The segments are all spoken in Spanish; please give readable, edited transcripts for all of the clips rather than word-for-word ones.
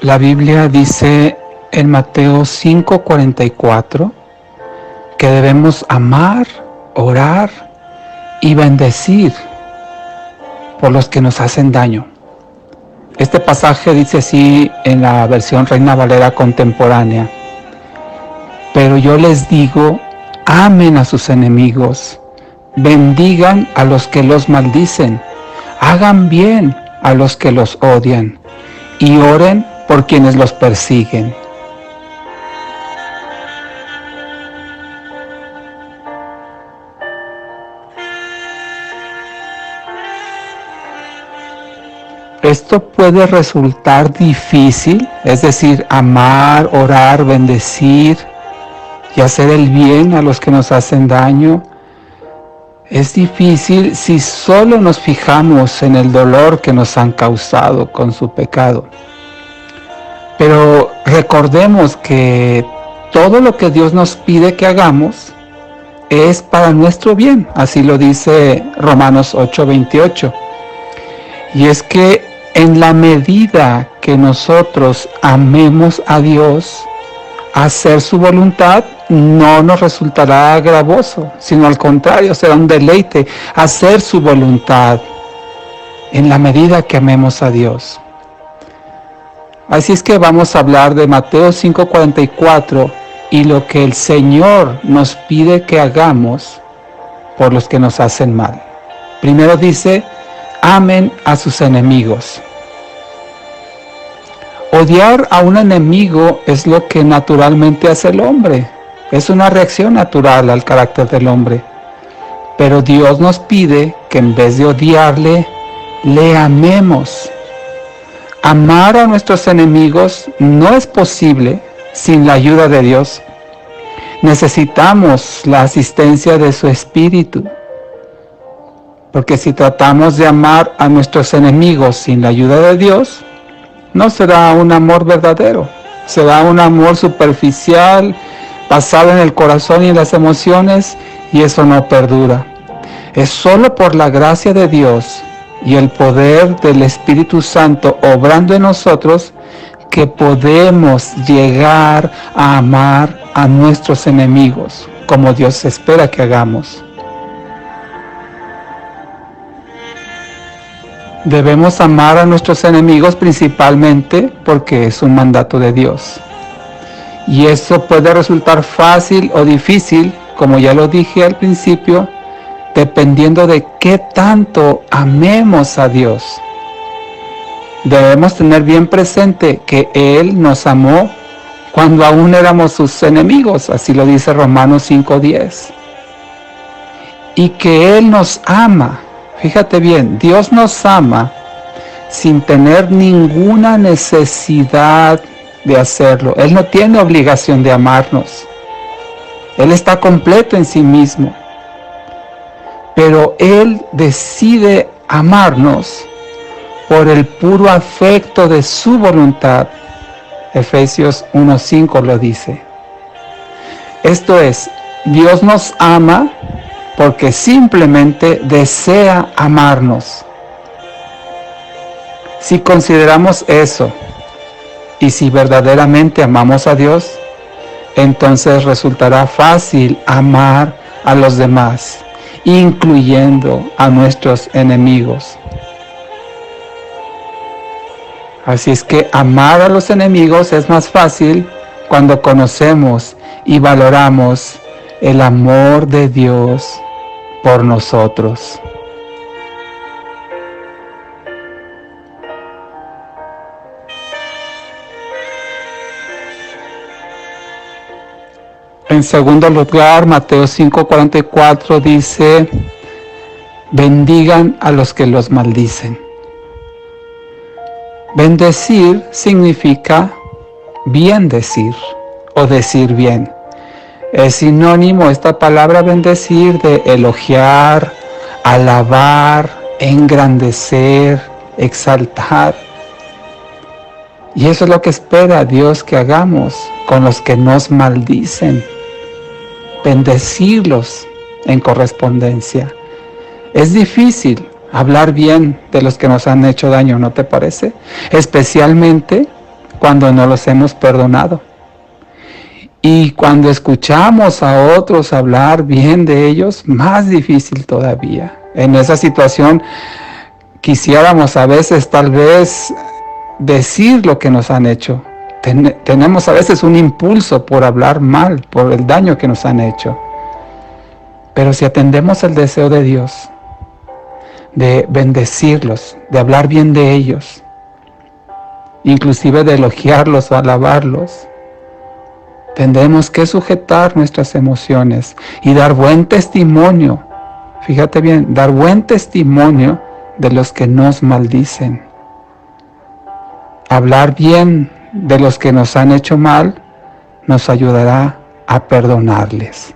La Biblia dice en Mateo 5:44 que debemos amar, orar y bendecir por los que nos hacen daño. Este pasaje dice así en la versión Reina Valera contemporánea: pero yo les digo, amen a sus enemigos, bendigan a los que los maldicen, hagan bien a los que los odian y oren por quienes los persiguen. Esto puede resultar difícil, es decir, amar, orar, bendecir y hacer el bien a los que nos hacen daño. Es difícil si solo nos fijamos en el dolor que nos han causado con su pecado. Pero recordemos que todo lo que Dios nos pide que hagamos es para nuestro bien, así lo dice Romanos 8:28. Y es que en la medida que nosotros amemos a Dios, hacer su voluntad no nos resultará gravoso, sino al contrario, será un deleite hacer su voluntad en la medida que amemos a Dios. Así es que vamos a hablar de Mateo 5:44 y lo que el Señor nos pide que hagamos por los que nos hacen mal. Primero dice: amen a sus enemigos. Odiar a un enemigo es lo que naturalmente hace el hombre. Es una reacción natural al carácter del hombre. Pero Dios nos pide que en vez de odiarle, le amemos. Amar a nuestros enemigos no es posible sin la ayuda de Dios. Necesitamos la asistencia de su Espíritu. Porque si tratamos de amar a nuestros enemigos sin la ayuda de Dios, no será un amor verdadero, será un amor superficial, basado en el corazón y en las emociones, y eso no perdura. Es solo por la gracia de Dios y el poder del Espíritu Santo obrando en nosotros que podemos llegar a amar a nuestros enemigos, como Dios espera que hagamos. Debemos amar a nuestros enemigos principalmente porque es un mandato de Dios. Y eso puede resultar fácil o difícil, como ya lo dije al principio, dependiendo de qué tanto amemos a Dios. Debemos tener bien presente que Él nos amó cuando aún éramos sus enemigos, así lo dice Romanos 5:10. Y que Él nos ama. Fíjate bien, Dios nos ama sin tener ninguna necesidad de hacerlo. Él no tiene obligación de amarnos. Él está completo en sí mismo. Pero Él decide amarnos por el puro afecto de su voluntad. Efesios 1:5 lo dice. Esto es, Dios nos ama porque simplemente desea amarnos. Si consideramos eso, y si verdaderamente amamos a Dios, entonces resultará fácil amar a los demás, incluyendo a nuestros enemigos. Así es que amar a los enemigos es más fácil cuando conocemos y valoramos el amor de Dios por nosotros. En segundo lugar, Mateo 5:44 dice: bendigan a los que los maldicen. Bendecir significa bien decir o decir bien. Es sinónimo esta palabra bendecir de elogiar, alabar, engrandecer, exaltar. Y eso es lo que espera Dios que hagamos con los que nos maldicen. Bendecirlos en correspondencia. Es difícil hablar bien de los que nos han hecho daño, ¿no te parece? Especialmente cuando no los hemos perdonado. Y cuando escuchamos a otros hablar bien de ellos, más difícil todavía. En esa situación quisiéramos a veces tal vez decir lo que nos han hecho. Tenemos a veces un impulso por hablar mal, por el daño que nos han hecho. Pero si atendemos el deseo de Dios, de bendecirlos, de hablar bien de ellos, inclusive de elogiarlos o alabarlos, tendremos que sujetar nuestras emociones y dar buen testimonio. Fíjate bien, dar buen testimonio de los que nos maldicen. Hablar bien de los que nos han hecho mal nos ayudará a perdonarles.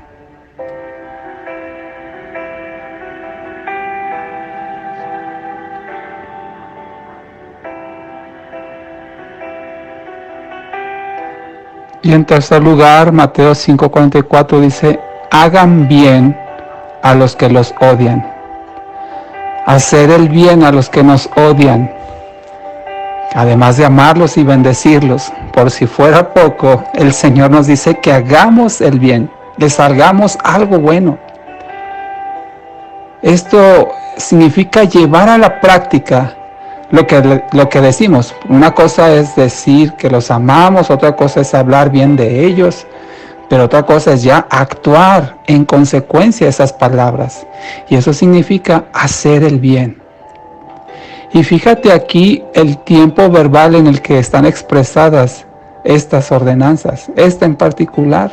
Y en tercer lugar, Mateo 5:44 dice, hagan bien a los que los odian. Hacer el bien a los que nos odian. Además de amarlos y bendecirlos, por si fuera poco, el Señor nos dice que hagamos el bien, les hagamos algo bueno. Esto significa llevar a la práctica lo que decimos. Una cosa es decir que los amamos, otra cosa es hablar bien de ellos, pero otra cosa es ya actuar en consecuencia de esas palabras. Y eso significa hacer el bien. Y fíjate aquí el tiempo verbal en el que están expresadas estas ordenanzas. Esta en particular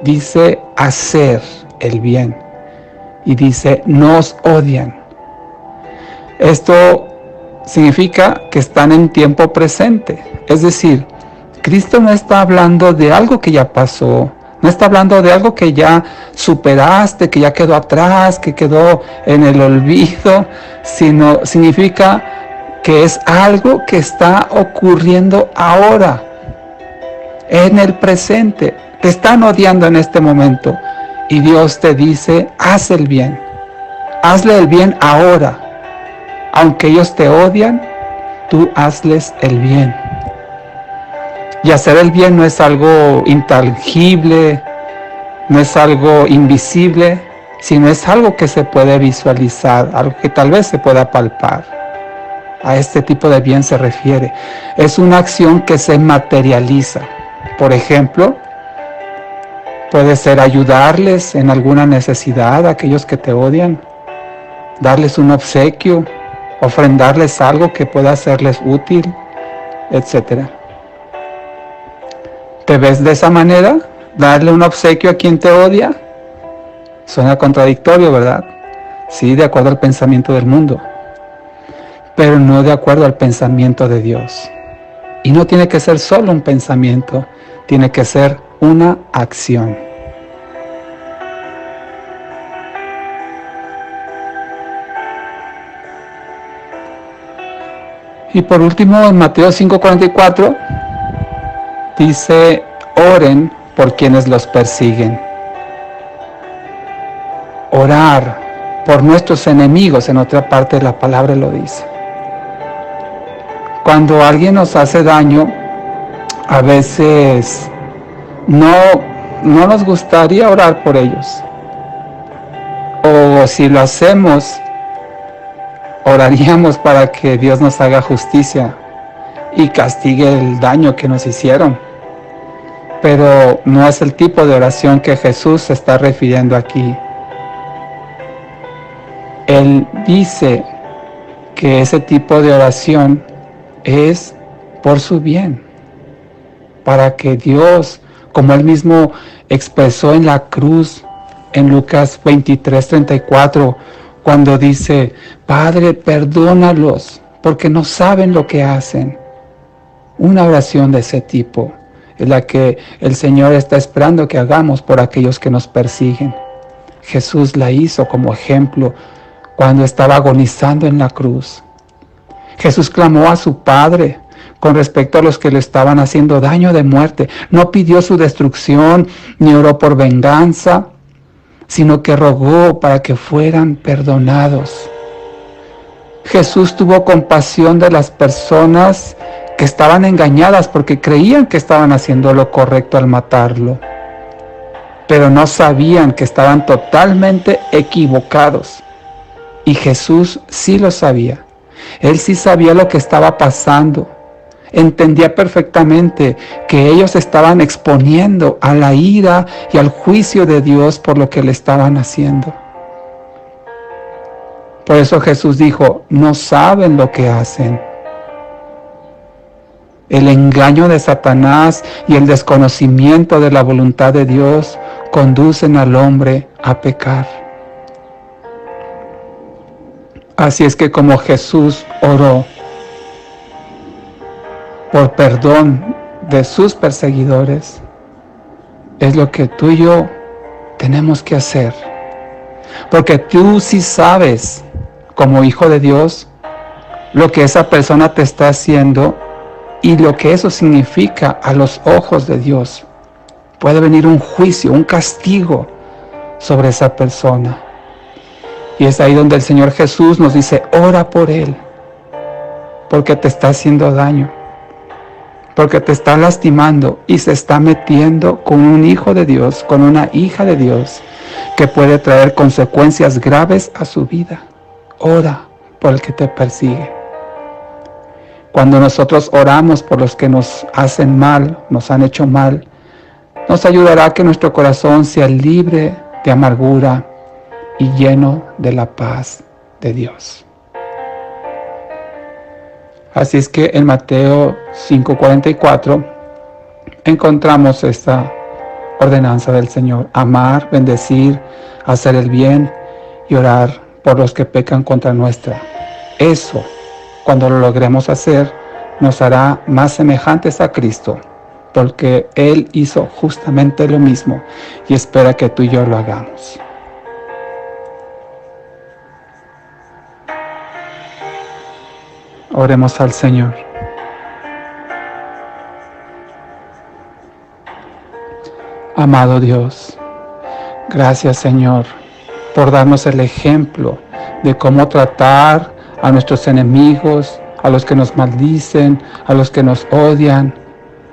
dice hacer el bien. Y dice nos odian. Esto significa que están en tiempo presente. Es decir, Cristo no está hablando de algo que ya pasó, no está hablando de algo que ya superaste, que ya quedó atrás, que quedó en el olvido, sino significa que es algo que está ocurriendo ahora, en el presente. Te están odiando en este momento y Dios te dice, haz el bien, hazle el bien ahora. Aunque ellos te odian, tú hazles el bien. Y hacer el bien no es algo intangible, no es algo invisible, sino es algo que se puede visualizar, algo que tal vez se pueda palpar. A este tipo de bien se refiere. Es una acción que se materializa. Por ejemplo, puede ser ayudarles en alguna necesidad a aquellos que te odian, darles un obsequio, ofrendarles algo que pueda serles útil, etc. ¿Te ves de esa manera? ¿Darle un obsequio a quien te odia? Suena contradictorio, ¿verdad? Sí, de acuerdo al pensamiento del mundo, pero no de acuerdo al pensamiento de Dios. Y no tiene que ser solo un pensamiento, tiene que ser una acción. Y por último, en Mateo 5:44, dice, oren por quienes los persiguen. Orar por nuestros enemigos, en otra parte de la palabra lo dice. Cuando alguien nos hace daño, a veces no nos gustaría orar por ellos. O si lo hacemos, oraríamos para que Dios nos haga justicia y castigue el daño que nos hicieron. Pero no es el tipo de oración que Jesús se está refiriendo aquí. Él dice que ese tipo de oración es por su bien, para que Dios, como Él mismo expresó en la cruz, en Lucas 23:34, cuando dice, Padre, perdónalos, porque no saben lo que hacen. Una oración de ese tipo es la que el Señor está esperando que hagamos por aquellos que nos persiguen. Jesús la hizo como ejemplo cuando estaba agonizando en la cruz. Jesús clamó a su Padre con respecto a los que le estaban haciendo daño de muerte. No pidió su destrucción ni oró por venganza, sino que rogó para que fueran perdonados. Jesús tuvo compasión de las personas que estaban engañadas porque creían que estaban haciendo lo correcto al matarlo, pero no sabían que estaban totalmente equivocados. Y Jesús sí lo sabía. Él sí sabía lo que estaba pasando. Entendía perfectamente que ellos estaban exponiendo a la ira y al juicio de Dios por lo que le estaban haciendo. Por eso Jesús dijo, no saben lo que hacen. El engaño de Satanás y el desconocimiento de la voluntad de Dios conducen al hombre a pecar. Así es que como Jesús oró por perdón de sus perseguidores, es lo que tú y yo tenemos que hacer. Porque tú sí sabes, como hijo de Dios, lo que esa persona te está haciendo y lo que eso significa a los ojos de Dios. Puede venir un juicio, un castigo sobre esa persona. Y es ahí donde el Señor Jesús nos dice, ora por él, porque te está haciendo daño, porque te está lastimando y se está metiendo con un hijo de Dios, con una hija de Dios, que puede traer consecuencias graves a su vida. Ora por el que te persigue. Cuando nosotros oramos por los que nos hacen mal, nos han hecho mal, nos ayudará a que nuestro corazón sea libre de amargura y lleno de la paz de Dios. Así es que en Mateo 5:44 encontramos esta ordenanza del Señor: amar, bendecir, hacer el bien y orar por los que pecan contra nuestra. Eso, cuando lo logremos hacer, nos hará más semejantes a Cristo, porque Él hizo justamente lo mismo y espera que tú y yo lo hagamos. Oremos al Señor. Amado Dios, gracias Señor por darnos el ejemplo de cómo tratar a nuestros enemigos, a los que nos maldicen, a los que nos odian,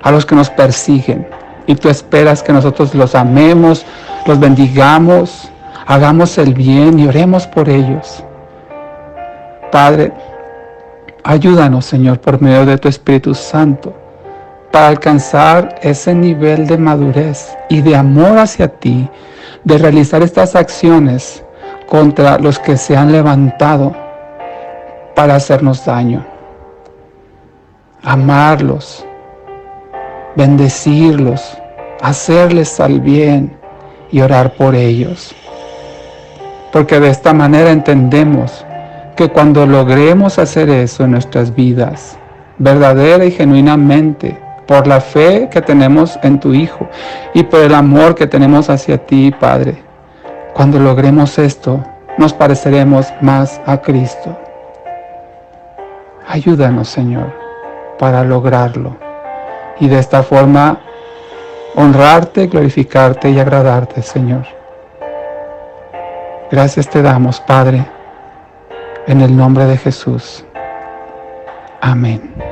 a los que nos persiguen. Y tú esperas que nosotros los amemos, los bendigamos, hagamos el bien y oremos por ellos. Padre, ayúdanos, Señor, por medio de tu Espíritu Santo, para alcanzar ese nivel de madurez y de amor hacia ti, de realizar estas acciones contra los que se han levantado para hacernos daño. Amarlos, bendecirlos, hacerles al bien y orar por ellos. Porque de esta manera entendemos que cuando logremos hacer eso en nuestras vidas, verdadera y genuinamente, por la fe que tenemos en tu Hijo y por el amor que tenemos hacia ti, Padre, cuando logremos esto, nos pareceremos más a Cristo. Ayúdanos, Señor, para lograrlo y de esta forma honrarte, glorificarte y agradarte, Señor. Gracias te damos, Padre, en el nombre de Jesús. Amén.